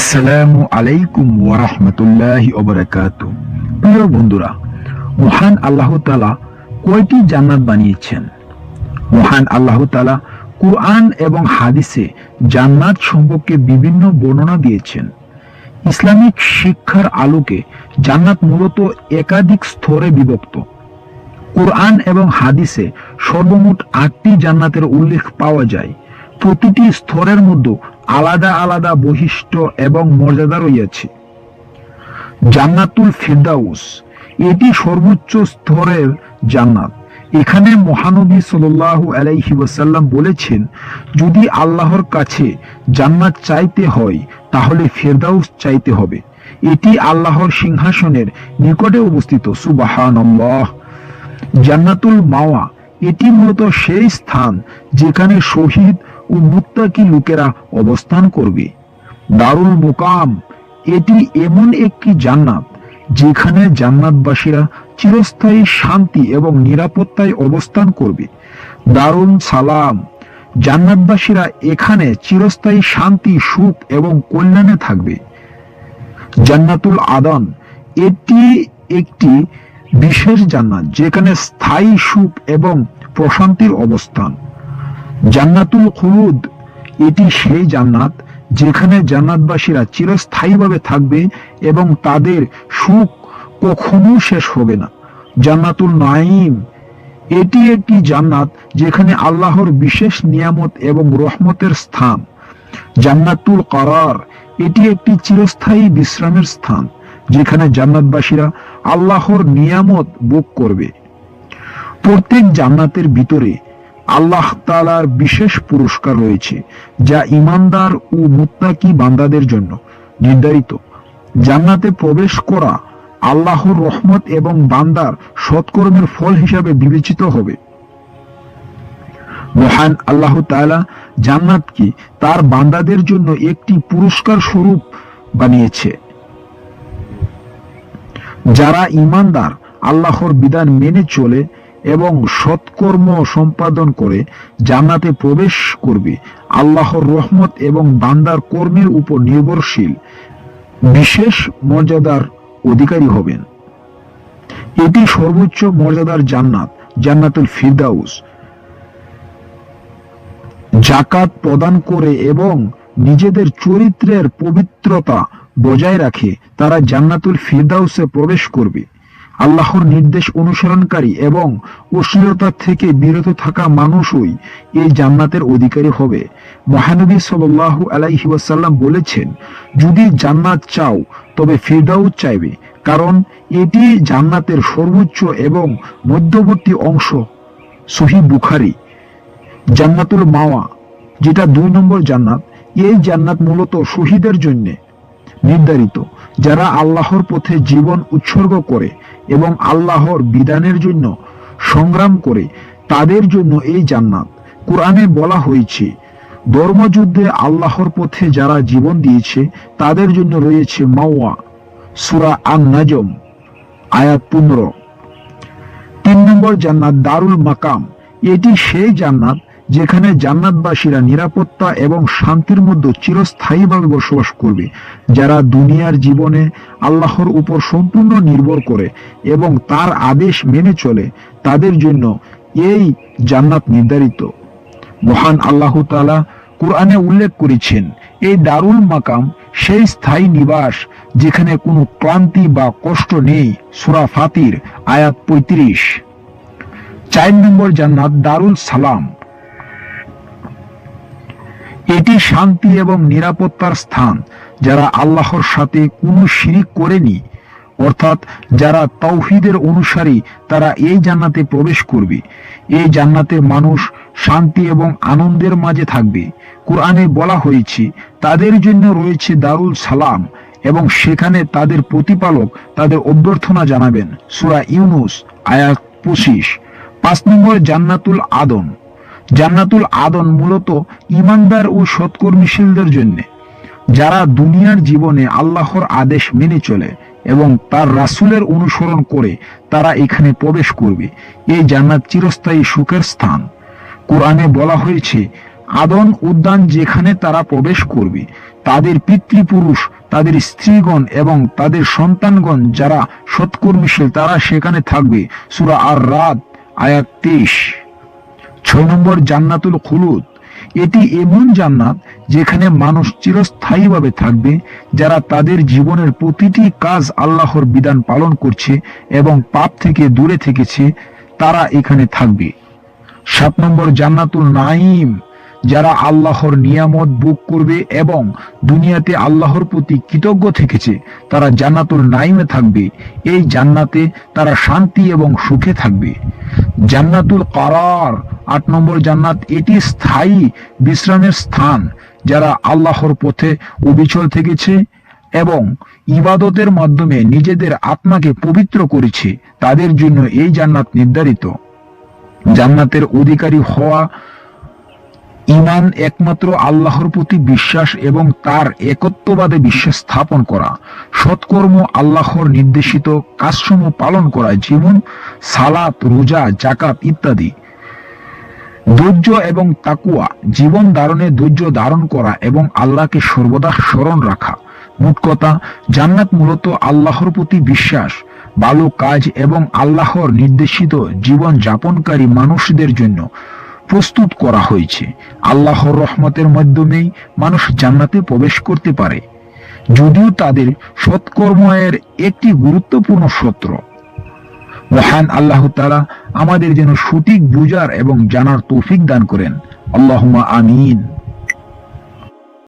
আসসালামু আলাইকুম ওয়া রাহমাতুল্লাহি ওয়া বারাকাতুহু। প্রিয় বন্ধুরা, মহান আল্লাহ তাআলা কয়টি জান্নাত বানিয়েছেন? মহান আল্লাহ তাআলা কুরআন এবং হাদিসে জান্নাত সম্পর্কে বিভিন্ন বর্ণনা দিয়েছেন। ইসলামিক শিক্ষার আলোকে জান্নাত মূলত একাধিক স্তরে বিভক্ত। কুরআন এবং হাদিসে সর্বমোট 8টি জান্নাতের উল্লেখ পাওয়া যায়। প্রতিটি স্তরের মধ্যে আলাদা আলাদা বৈশিষ্ট্য এবং মর্যাদা রয়েছে। জান্নাতুল ফিরদাউস, এটি সর্বোচ্চ স্তরের জান্নাত। এখানে মহানবী সাল্লাল্লাহু আলাইহি ওয়াসাল্লাম বলেছেন, যদি আল্লাহর কাছে জান্নাত চাইতে হয় তাহলে ফিরদাউস চাইতে হবে। এটি আল্লাহর সিংহাসনের নিকটে অবস্থিত। সুবহানাল্লাহ। জান্নাতুল মাওয়া, এটি মূলত সেই স্থান যেখানে শহীদ ও মুত্তাকি লোকেরা অবস্থান করবে। দারুল মুকাম, এটি এমন একটি জান্নাত যেখানে জান্নাতবাসীরা চিরস্থায়ী শান্তি এবং নিরাপত্তায় অবস্থান করবে। দারুল সালাম, জান্নাতবাসীরা এখানে চিরস্থায়ী শান্তি, সুখ এবং কল্যাণে থাকবে। জান্নাতুল আদন, এটি একটি বিশেষ জান্নাত যেখানে স্থায়ী সুখ এবং প্রশান্তির অবস্থান। জান্নাতুল খুলুদ, এটি সেই জান্নাত যেখানে জান্নাতবাসীরা চিরস্থায়ীভাবে থাকবে এবং তাদের সুখ কখনো শেষ হবে না। জান্নাতুল নাঈম, এটি একটি জান্নাত যেখানে আল্লাহর বিশেষ নিয়ামত এবং রহমতের স্থান। জান্নাতুল করার, এটি একটি চিরস্থায়ী বিশ্রামের স্থান যেখানে জান্নাতবাসীরা আল্লাহর নিয়ামত ভোগ করবে। প্রত্যেক জান্নাতের ভিতরে আল্লাহ তাআলার বিশেষ পুরস্কার রয়েছে যা ঈমানদার ও মুত্তাকি বান্দাদের জন্য নির্ধারিত। জান্নাতে প্রবেশ করা আল্লাহর রহমত এবং বান্দার সৎকর্মের ফল হিসাবে বিবেচিত হবে। মহান আল্লাহ তাআলা জান্নাতকে তার বান্দাদের জন্য একটি পুরস্কার স্বরূপ বানিয়েছে। যারা ঈমানদার, আল্লাহর বিধান মেনে চলে এবং সৎকর্ম সম্পাদন করে জান্নাতে প্রবেশ করবে। আল্লাহর রহমত এবং বান্দার কর্মের উপর নির্ভরশীল বিশেষ মর্যাদার অধিকারী হবেন। এটি সর্বোচ্চ মর্যাদার জান্নাত, জান্নাতুল ফিরদাউস। যাকাত প্রদান করে এবং নিজেদের চরিত্রের পবিত্রতা বজায় রাখে তারা জান্নাতুল ফিরদাউসে প্রবেশ করবে। আল্লাহর নির্দেশ অনুসরণকারী এবং অশ্লীলতা থেকে বিরত থাকা মানুষই এই জান্নাতের অধিকারী হবে। মহানবী সাল্লাল্লাহু আলাইহি ওয়াসাল্লাম বলেছেন, যদি জান্নাত চাও তবে ফিরদাউস চাইবে, কারণ এটি জান্নাতের সর্বোচ্চ এবং মধ্যবর্তী অংশ। সহিহ বুখারী। জান্নাতুল মাওয়া, যেটা 2 নম্বর জান্নাত, এই জান্নাত মূলত শহীদের জন্য নির্ধারিত, যারা আল্লাহর পথে জীবন উৎসর্গ করে এবং আল্লাহর বিধানের জন্য সংগ্রাম করে, তাদের জন্য এই জান্নাত। কোরআনে বলা হয়েছে, ধর্মযুদ্ধে আল্লাহর পথে যারা জীবন দিয়েছে তাদের জন্য রয়েছে মাওয়া। সূরা আন-নাজম আয়াত 15। 3 নম্বর জান্নাত দারুল মাকাম, এটি সেই জান্নাত যেখানে জান্নাতবাসীরা নিরাপত্তা এবং শান্তির মধ্যে চিরস্থায়ীভাবে বসবাস করবে। যারা দুনিয়ার জীবনে আল্লাহর উপর সম্পূর্ণ নির্ভর করে এবং তার আদেশ মেনে চলে, তাদের জন্য এই জান্নাত নির্ধারিত। মহান আল্লাহ তাআলা কুরআনে উল্লেখ করেছেন, এই দারুল মাকাম সেই স্থায়ী নিবাস যেখানে কোনো ক্লান্তি বা কষ্ট নেই। সূরা ফাতির আয়াত 35। 4 নম্বর জান্নাত দারুল সালাম, এটি শান্তি এবং নিরাপত্তার স্থান। যারা আল্লাহর সাথে কোনো শিরিক করেনি, অর্থাৎ যারা তাওহীদের অনুসারী, তারা এই জান্নাতে প্রবেশ করবে। এই জান্নাতে মানুষ শান্তি এবং আনন্দের মাঝে থাকবে। কোরআনে বলা হয়েছে, তাদের জন্য রয়েছে দারুল সালাম এবং সেখানে তাদের প্রতিপালক তাদের অভ্যর্থনা জানাবেন। সূরা ইউনূস আয়াত 25। 5 নম্বর জান্নাতুল আদন, জান্নাতুল আদন মূলত ঈমানদার ও সৎকর্মশীলদের জন্য, যারা দুনিয়ার জীবনে আল্লাহর আদেশ মেনে চলে এবং তার রাসূলের অনুসরণ করে, তারা এখানে প্রবেশ করবে। এই জান্নাত চিরস্থায়ী সুখের স্থান। কোরআনে বলা হয়েছে, আদন উদ্যান যেখানে তারা প্রবেশ করবে, তাদের পিতৃপুরুষ তাদের স্ত্রীগণ এবং তাদের সন্তানগণ যারা সৎকর্মশীল তারা সেখানে থাকবে। সূরা আর-রাদ আয়াত 23। 6 নম্বর জান্নাতুল খুলুদ। এটি এমন জান্নাত যেখানে মানুষ চিরস্থায়ীভাবে থাকবে যারা তাদের জীবনের প্রতিটি কাজ আল্লাহর বিধান পালন করছে এবং পাপ থেকে দূরে থেকেছে, তারা এখানে থাকবে। 7 নম্বর জান্নাতুল নাঈম। যারা আল্লাহর নিয়ামত ভোগ করবে এবং দুনিয়াতে আল্লাহর প্রতি কৃতজ্ঞ থেকেছে তারা জান্নাতুল নাঈমে থাকবে। এই জান্নাতে তারা শান্তি এবং সুখে থাকবে। জান্নাতুল কারার। 8 নম্বর জান্নাত। এটি স্থায়ী বিশ্রামের স্থান। যারা আল্লাহর পথে অবিচল থেকেছে এবং ইবাদতের মাধ্যমে নিজেদের আত্মাকে পবিত্র করেছে তাদের জন্য এই জান্নাত নির্ধারিত। জান্নাতের অধিকারী হওয়া ঈমান একমাত্র আল্লাহর প্রতি বিশ্বাস এবং তার একত্ববাদে বিশ্বাস স্থাপন করা, সৎকর্ম আল্লাহর নির্দেশিত কাজসমূহ পালন করা যেমন সালাত, রোজা, যাকাত ইত্যাদি। ধৈর্য এবং তাকুয়া। জীবন ধারণে ধৈর্য ধারণ করা এবং আল্লাহকে সর্বদা স্মরণ রাখা। মোট কথা, জান্নাত মূলত আল্লাহর প্রতি বিশ্বাস, ভালো কাজ এবং আল্লাহর নির্দেশিত জীবন যাপনকারী মানুষদের জন্য প্রস্তুত করা হয়েছে। আল্লাহর রহমতের মাধ্যমেই মানুষ জান্নাতে প্রবেশ করতে পারে, যদিও তাদের সৎকর্মের একটি গুরুত্বপূর্ণ সূত্র। মহান আল্লাহ তাআলা আমাদের যেন সঠিক বুঝার এবং জানার তৌফিক দান করেন। আল্লাহুম্মা আমিন।